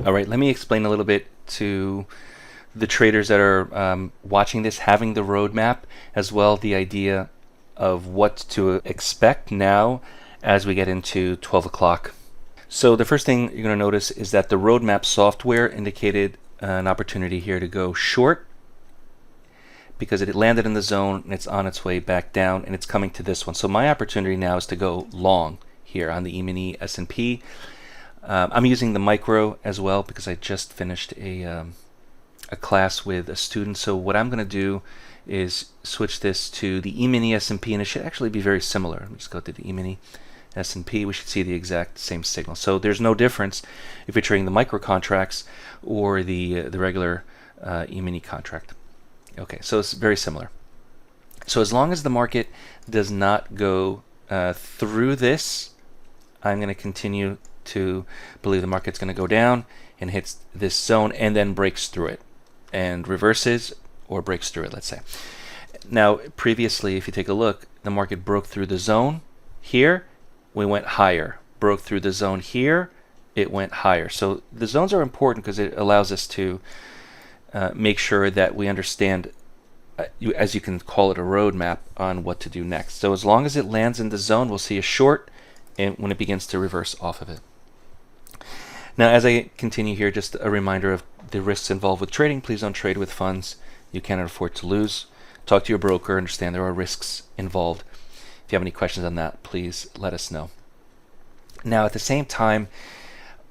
All right, let me explain a little bit to the traders that are watching this, having the roadmap as well, the idea of what to expect now as we get into 12 o'clock. So the first thing you're going to notice is that the roadmap software indicated an opportunity here to go short because it landed in the zone and it's on its way back down and it's coming to this one. So my opportunity now is to go long here on the E-mini S&P. I'm using the micro as well because I just finished a class with a student. So what I'm going to do is switch this to the E-mini S&P, and it should actually be very similar. Let me just go to the E-mini S&P. We should see the exact same signal. So there's no difference if you're trading the micro contracts or the regular E-mini contract. Okay, so it's very similar. So as long as the market does not go through this, I'm going to continue to believe the market's going to go down and hits this zone and then breaks through it and reverses or breaks through it, let's say. Now, previously, if you take a look, the market broke through the zone here, we went higher. Broke through the zone here, it went higher. So the zones are important because it allows us to make sure that we understand, as you can call it, a roadmap on what to do next. So as long as it lands in the zone, we'll see a short and when it begins to reverse off of it. Now, as I continue here, just a reminder of the risks involved with trading. Please don't trade with funds you cannot afford to lose. Talk to your broker. Understand there are risks involved. If you have any questions on that, please let us know. Now, at the same time,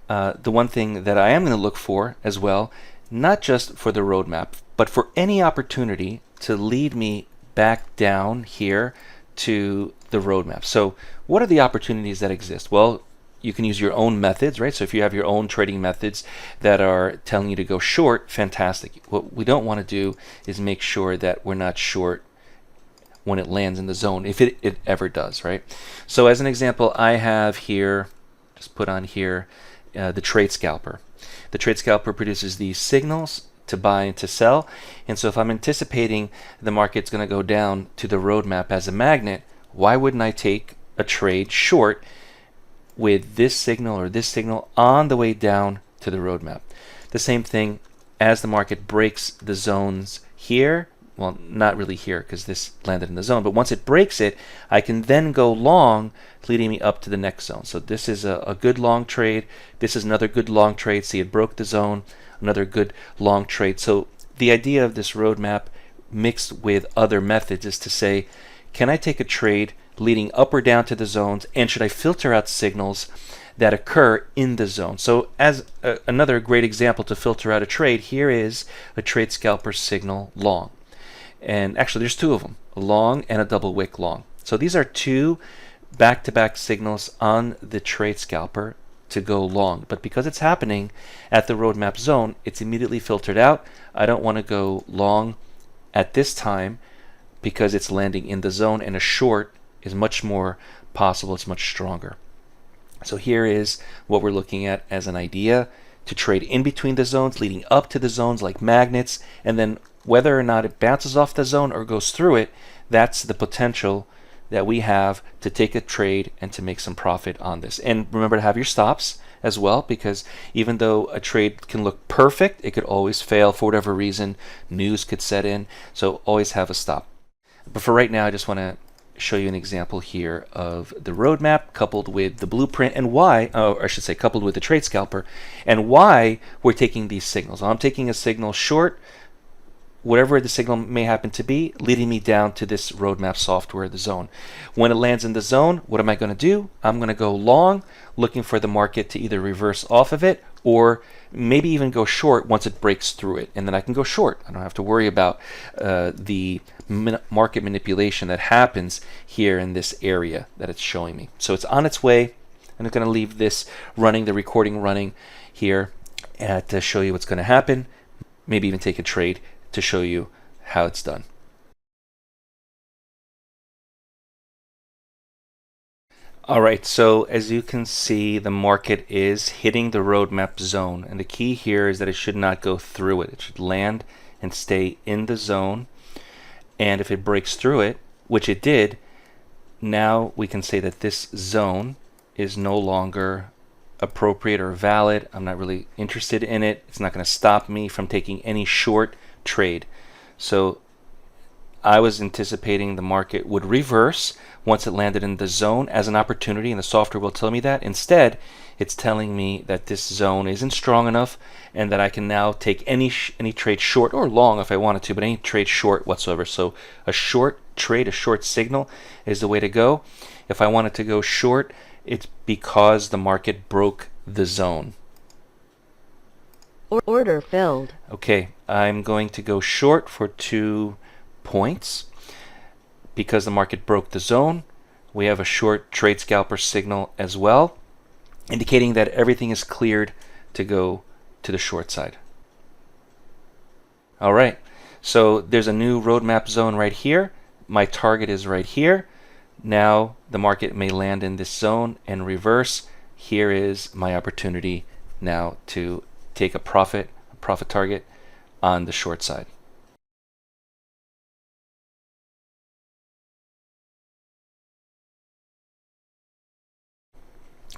the one thing that I am going to look for as well, not just for the roadmap, but for any opportunity to lead me back down here to the roadmap. So what are the opportunities that exist? Well, you can use your own methods, right? So if you have your own trading methods that are telling you to go short, fantastic. What we don't want to do is make sure that we're not short when it lands in the zone, if it ever does, right? So as an example, I have here, just put on here, the Trade Scalper. The Trade Scalper produces these signals to buy and to sell. And so if I'm anticipating the market's going to go down to the roadmap as a magnet, why wouldn't I take a trade short with this signal or this signal on the way down to the roadmap? The same thing as the market breaks the zones here. Well, not really here because this landed in the zone, but once it breaks it, I can then go long, leading me up to the next zone. So this is a good long trade. This is another good long trade. See, it broke the zone, another good long trade. So the idea of this roadmap mixed with other methods is to say, can I take a trade leading up or down to the zones, and should I filter out signals that occur in the zone? So as another great example to filter out a trade, here is a Trade Scalper signal long. And actually there's two of them, a long and a double wick long. So these are two back-to-back signals on the Trade Scalper to go long. But because it's happening at the roadmap zone, it's immediately filtered out. I don't want to go long at this time because it's landing in the zone, and a short is much more possible. It's much stronger. So here is what we're looking at as an idea to trade in between the zones, leading up to the zones like magnets, and then whether or not it bounces off the zone or goes through it, that's the potential that we have to take a trade and to make some profit on this. And remember to have your stops as well, because even though a trade can look perfect, it could always fail for whatever reason. News could set in, so always have a stop. But for right now, I just want to show you an example here of the roadmap coupled with the blueprint and why, or I should say coupled with the Trade Scalper, and why we're taking these signals. I'm taking a signal short, whatever the signal may happen to be, leading me down to this roadmap software, the zone. When it lands in the zone, what am I going to do? I'm going to go long, looking for the market to either reverse off of it or maybe even go short once it breaks through it. And then I can go short. I don't have to worry about the market manipulation that happens here in this area that it's showing me. So it's on its way. I'm going to leave this running, the recording running here to show you what's going to happen. Maybe even take a trade to show you how it's done. All right, so as you can see, the market is hitting the roadmap zone, and the key here is that it should not go through it. It should land and stay in the zone, and if it breaks through it, which it did, now we can say that this zone is no longer appropriate or valid. I'm not really interested in it. It's not going to stop me from taking any short trade. So I was anticipating the market would reverse once it landed in the zone as an opportunity, and the software will tell me that. Instead, it's telling me that this zone isn't strong enough and that I can now take any trade short or long if I wanted to, but any trade short whatsoever. So a short trade, a short signal is the way to go. If I wanted to go short, it's because the market broke the zone. Order filled. Okay, I'm going to go short for 2 points because the market broke the zone. We have a short trade scalper signal as well, indicating that everything is cleared to go to the short side. All right, so there's a new roadmap zone right here. My target is right here. Now the market may land in this zone and reverse. Here is my opportunity now to take a profit target on the short side.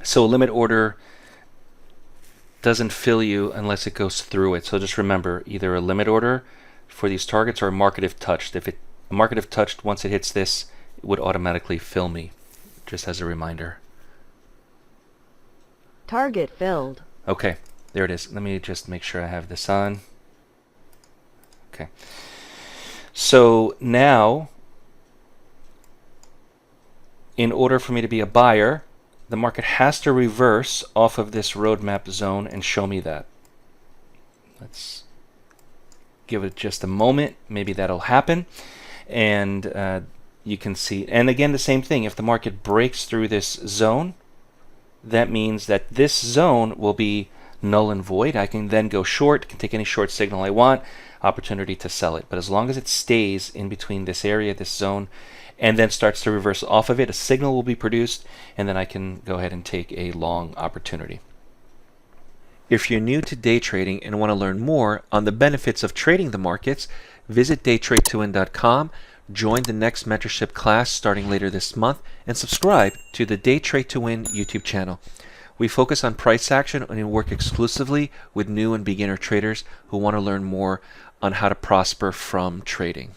So a limit order doesn't fill you unless it goes through it. So just remember, either a limit order for these targets or a market if touched. If a market if touched, once it hits this, it would automatically fill me, just as a reminder. Target filled. Okay, there it is. Let me just make sure I have this on. Okay. So now, in order for me to be a buyer, the market has to reverse off of this roadmap zone and show me that. Let's give it just a moment. Maybe that'll happen. And you can see, and again, the same thing. If the market breaks through this zone, that means that this zone will be null and void. I can then go short, can take any short signal I want, opportunity to sell it. But as long as it stays in between this area, this zone, and then starts to reverse off of it, a signal will be produced, and then I can go ahead and take a long opportunity. If you're new to day trading and want to learn more on the benefits of trading the markets, visit DayTradeToWin.com, join the next mentorship class starting later this month, and subscribe to the Day Trade to Win YouTube channel. We focus on price action and work exclusively with new and beginner traders who want to learn more on how to prosper from trading.